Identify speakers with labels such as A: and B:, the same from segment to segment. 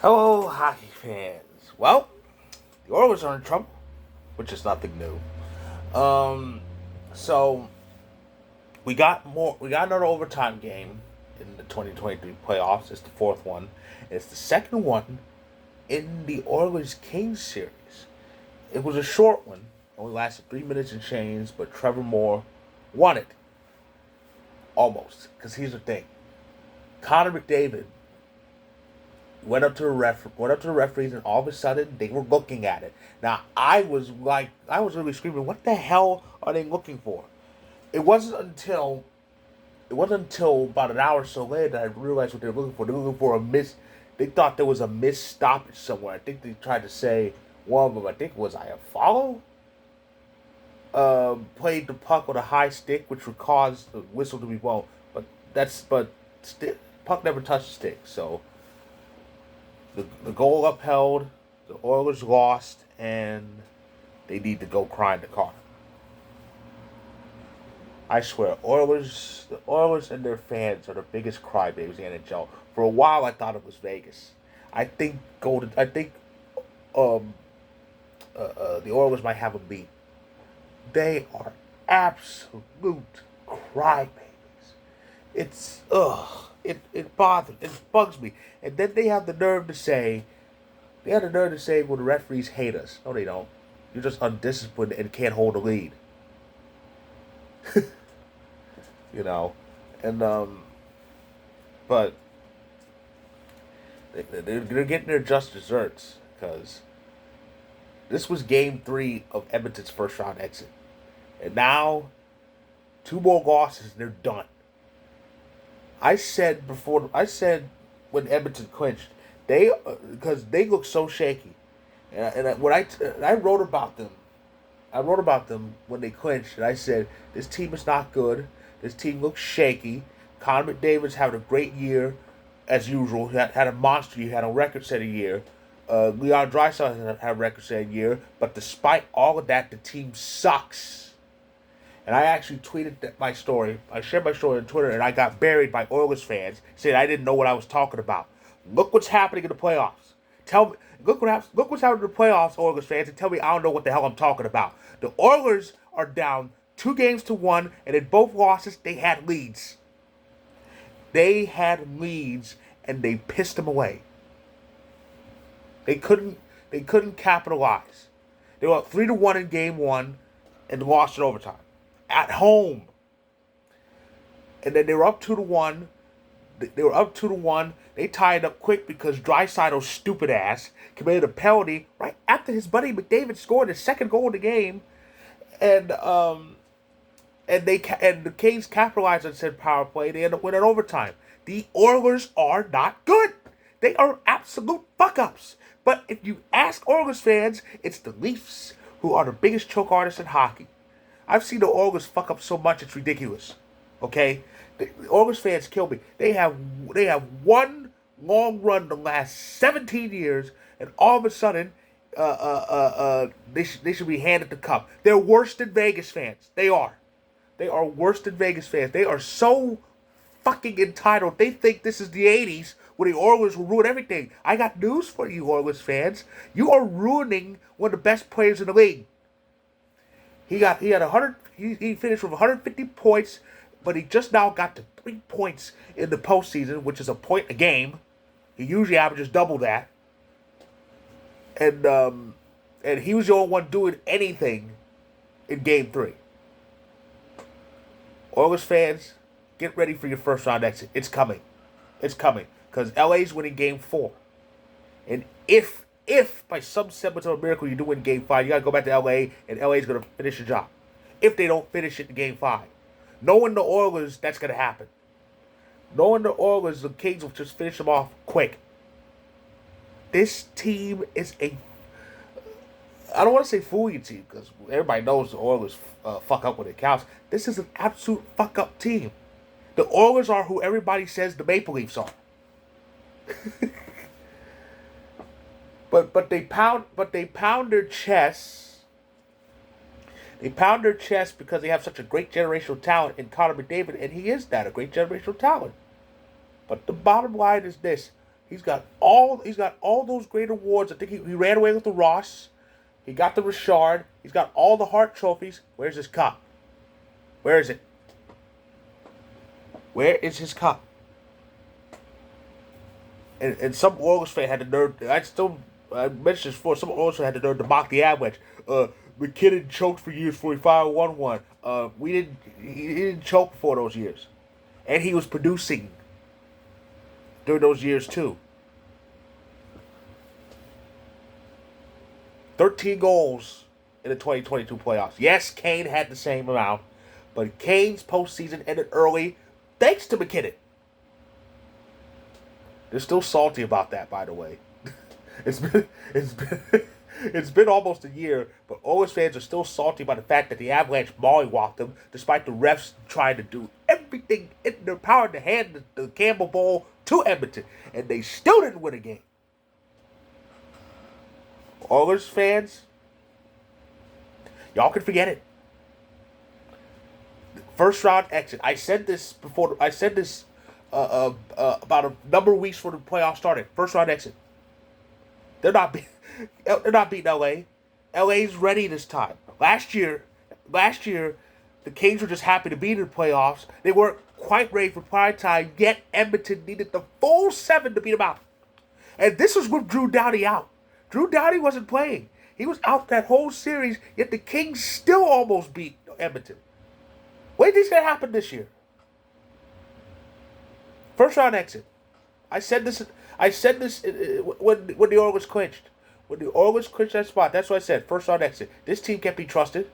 A: Hello, hockey fans. Well, the Oilers are in trouble, which is nothing new. So we got more. We got another overtime game in the 2023 playoffs. It's the fourth one. It's the second one in the Oilers Kings series. It was a short one. Only lasted 3 minutes and change, but Trevor Moore won it almost. Because here's the thing: Connor McDavid went up to the referees, and all of a sudden they were looking at it. Now I was really screaming, "What the hell are they looking for?" It wasn't until about an hour or so later that I realized what they were looking for. They were looking for a miss. They thought there was a missed stoppage somewhere. I think they tried to say one of them. I think was I a follow. Played the puck with a high stick, which would cause the whistle to be blown. But puck never touched the stick, so the goal upheld, the Oilers lost, and they need to go cry in the car. I swear, the Oilers and their fans are the biggest crybabies in the NHL. For a while, I thought it was Vegas. I think um, the Oilers might have a beat. They are absolute crybabies. It's it bothers, it bugs me. And then they have the nerve to say, well, the referees hate us. No, they don't. You're just undisciplined and can't hold a lead. you know, and but they're getting their just desserts because this was Game 3 of Edmonton's first round exit, and now two more losses and they're done. I said when Edmonton clinched, they because they look so shaky, and I wrote about them. I wrote about them when they clinched, and I said this team is not good. This team looks shaky. Connor McDavid's having a great year, as usual. He had a monster year. He had a record-setting year. Leon Draisaitl had a record-setting year. But despite all of that, the team sucks. And I actually tweeted my story. I shared my story on Twitter, and I got buried by Oilers fans saying I didn't know what I was talking about. Look what's happening in the playoffs. Tell me, look what's happening in the playoffs, Oilers fans, and tell me I don't know what the hell I'm talking about. The Oilers are down 2-1, and in both losses they had leads. They had leads, and they pissed them away. They couldn't. They couldn't capitalize. They were up 3-1 in Game 1, and lost in overtime at home. And then they were up 2-1. They were up 2-1. They tied up quick because Draisaitl's stupid ass committed a penalty right after his buddy McDavid scored his second goal of the game, and the Kings capitalized on said power play. They end up winning overtime. The Oilers are not good. They are absolute fuck ups. But if you ask Oilers fans, it's the Leafs who are the biggest choke artists in hockey. I've seen the Oilers fuck up so much it's ridiculous. Okay, the Oilers fans kill me. They have one long run the last 17 years, and all of a sudden, they should be handed the cup. They're worse than Vegas fans. They are. They are worse than Vegas fans. They are so fucking entitled. They think this is the 80s where the Oilers will ruin everything. I got news for you, Oilers fans. You are ruining one of the best players in the league. He had 100. He finished with 150 points, but he just now got to 3 points in the postseason, which is a point a game. He usually averages double that, and he was the only one doing anything in Game 3. Oilers fans, get ready for your first round exit. It's coming. It's coming. Because LA's winning Game 4. And if by some semblance of a miracle you do win Game 5, you got to go back to LA, and LA's going to finish the job. If they don't finish it in Game 5. Knowing the Oilers, that's going to happen. Knowing the Oilers, the Kings will just finish them off quick. This team is I don't want to say fooey team, because everybody knows the Oilers fuck up when it counts. This is an absolute fuck up team. The Oilers are who everybody says the Maple Leafs are. but they pound their chests. They pound their chests because they have such a great generational talent in Connor McDavid, and he is that, a great generational talent. But the bottom line is this: He's got all those great awards. I think he ran away with the Ross. He got the Richard. He's got all the Hart trophies. Where's his cup? Where is it? Where is his cup? And some Orioles fan had the nerve. I mentioned this before. Some Orioles fan had the nerve to mock the Avalanche. McKinnon choked for years before he finally won one. We didn't. He didn't choke for those years, and he was producing during those years too. 13 goals in the 2022 playoffs. Yes, Kane had the same amount, but Kane's postseason ended early thanks to McKinnon. They're still salty about that, by the way. It's been it's been it's been almost a year, but Oilers fans are still salty about the fact that the Avalanche mollywhopped them, despite the refs trying to do everything in their power to hand the Campbell Bowl to Edmonton, and they still didn't win a game. Oilers fans, y'all can forget it. First round exit. I said this before. I said this about a number of weeks before the playoffs started. First round exit. They're not beating LA. LA's ready this time. Last year, the Kings were just happy to be in the playoffs. They weren't quite ready for prime time. Yet Edmonton needed the full 7 to beat them out. And this was with Drew Doughty out. Drew Doughty wasn't playing. He was out that whole series. Yet the Kings still almost beat Edmonton. What do you think's gonna happen this year? First round exit. I said this when the Oilers clinched. When the Oilers clinched that spot, that's what I said. First round exit. This team can't be trusted.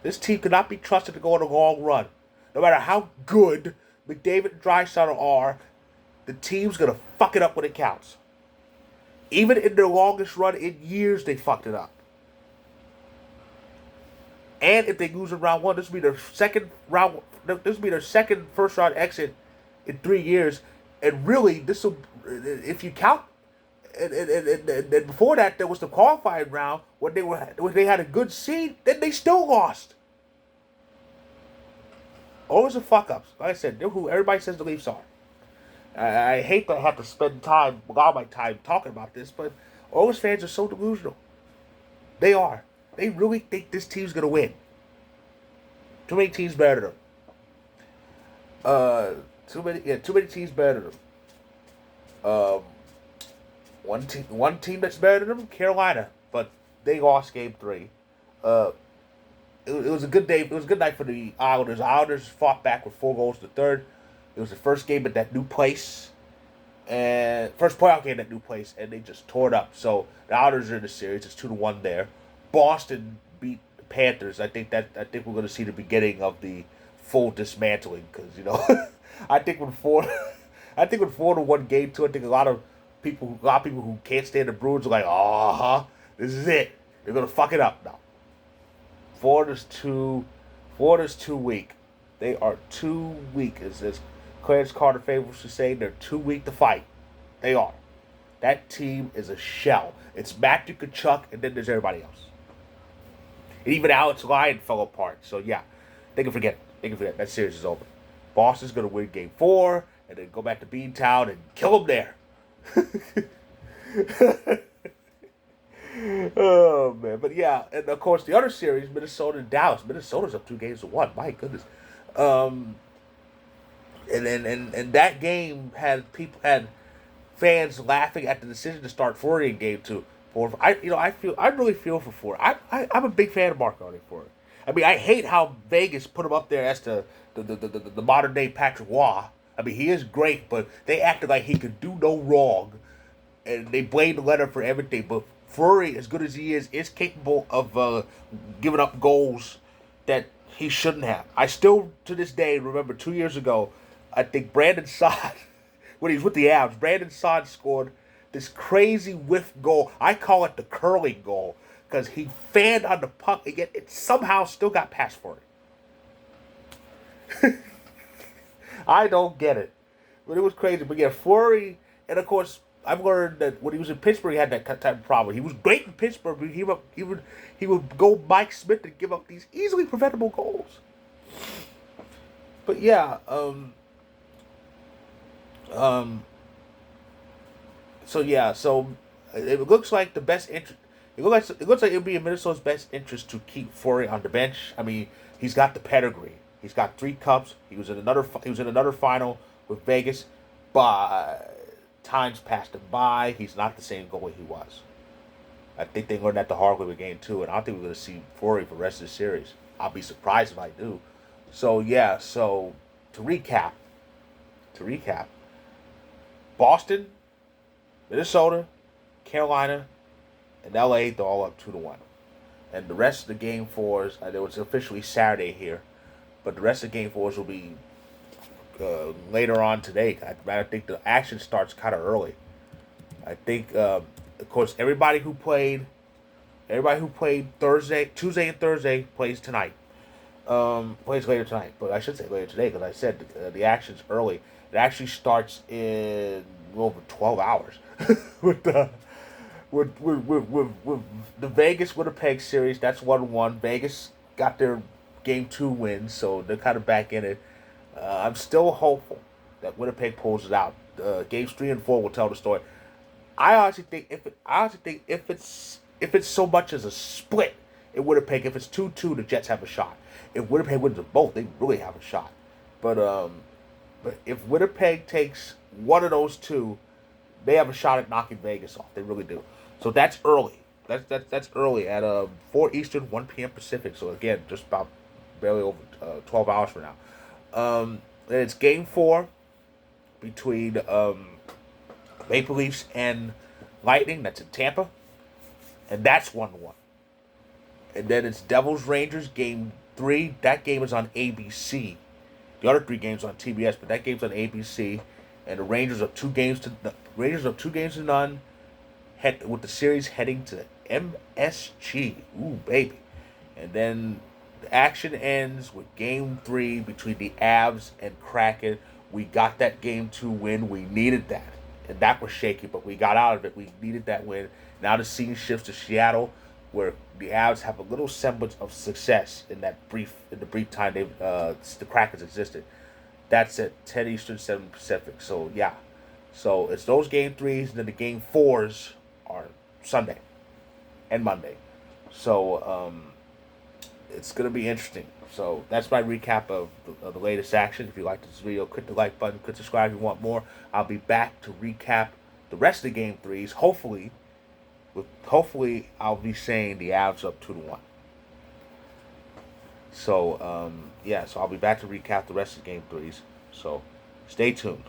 A: This team cannot be trusted to go on a long run. No matter how good McDavid and Draisaitl are, the team's gonna fuck it up when it counts. Even in their longest run in years, they fucked it up. And if they lose in round one, this will be their second first round exit in 3 years. And really, this will, if you count, and before that, there was the qualifying round when they had a good seed, then they still lost. Always the fuck ups. Like I said, they're who everybody says the Leafs are. I hate that I have to spend a lot of my time talking about this, but Oilers fans are so delusional. They are. They really think this team's gonna win. Too many teams better than them. Too many teams better than them. One team that's better than them, Carolina, but they lost Game 3. It was a good day. It was a good night for the Islanders. The Islanders fought back with 4 goals to the third. It was the first game at that new place, and first playoff game at that new place, and they just tore it up. So the Islanders are in the series. It's 2-1 there. Boston beat the Panthers. I think we're going to see the beginning of the full dismantling because I think when 4-1 Game 2, I think a lot of people who can't stand the Bruins are like, this is it. They're going to fuck it up now. Florida's too weak. They are too weak. As Clarence Carter famously say, they're too weak to fight. They are. That team is a shell. It's Matthew Tkachuk, and then there's everybody else. And even Alex Lyon fell apart. So yeah, they can forget it. That series is over. Boston's going to win Game 4, and then go back to Beantown and kill them there. Oh man, but yeah, and of course the other series, Minnesota and Dallas. Minnesota's up 2-1. My goodness. And that game had fans laughing at the decision to start Fleury in Game 2. I really feel for Fleury. I'm a big fan of Marc-Andre Fleury. I mean, I hate how Vegas put him up there as the modern day Patrick Waugh. I mean, he is great, but they acted like he could do no wrong, and they blamed Leonard for everything. But Fleury, as good as he is capable of giving up goals that he shouldn't have. I still, to this day, remember 2 years ago, I think Brandon Saad, when he was with the Avs, Brandon Saad scored this crazy whiff goal. I call it the curling goal, because he fanned on the puck, and yet it somehow still got past Fleury. I don't get it. But it was crazy. But yeah, Fleury, and of course, I've learned that when he was in Pittsburgh, he had that type of problem. He was great in Pittsburgh, but he would go Mike Smith and give up these easily preventable goals. But yeah, So yeah, so it looks like the best interest. It looks like it would be in Minnesota's best interest to keep Forey on the bench. I mean, he's got the pedigree. He's got 3 cups. He was in another final with Vegas, but times passed him by. He's not the same goalie he was. I think they learned that the hard way with game 2, and I don't think we're going to see Forey for the rest of the series. I'll be surprised if I do. So yeah, so to recap, to recap, Boston, Minnesota, Carolina, and LA, they're all up 2-1. And the rest of the game fours, it was officially Saturday here, but the rest of the game fours will be later on today. I think the action starts kind of early. I think, of course, everybody who played Tuesday and Thursday plays tonight. Plays later tonight, but I should say later today because I said the action's early. It actually starts in over 12 hours with the with the Vegas Winnipeg series. That's 1-1. Vegas got their game 2 win, so they're kind of back in it. I'm still hopeful that Winnipeg pulls it out. Games 3 and 4 will tell the story. I honestly think if it's so much as a split in Winnipeg, if it's 2-2, the Jets have a shot. If Winnipeg wins them both, they really have a shot. But if Winnipeg takes one of those two, they have a shot at knocking Vegas off. They really do. So that's early. That's early at 4 Eastern, 1 p.m. Pacific. So again, just about barely over 12 hours from now. And it's game 4 between Maple Leafs and Lightning. That's in Tampa, and that's 1-1. And then it's Devils Rangers game 3. That game is on ABC. The other 3 games on TBS, but that game's on ABC. And the Rangers are 2 games to none. With the series heading to MSG. Ooh, baby. And then the action ends with game 3 between the Avs and Kraken. We got that game 2 win. We needed that. And that was shaky, but we got out of it. We needed that win. Now the scene shifts to Seattle, where the Avs have a little semblance of success in the brief time the Krakens existed. That's at 10 Eastern, 7 Pacific. So yeah. So it's those game 3s, and then the game 4s are Sunday and Monday. So it's going to be interesting. So that's my recap of the latest action. If you like this video, click the like button, click subscribe if you want more. I'll be back to recap the rest of the game 3s. Hopefully I'll be saying the Avs up 2-1. So yeah, so I'll be back to recap the rest of the game 3s. So stay tuned.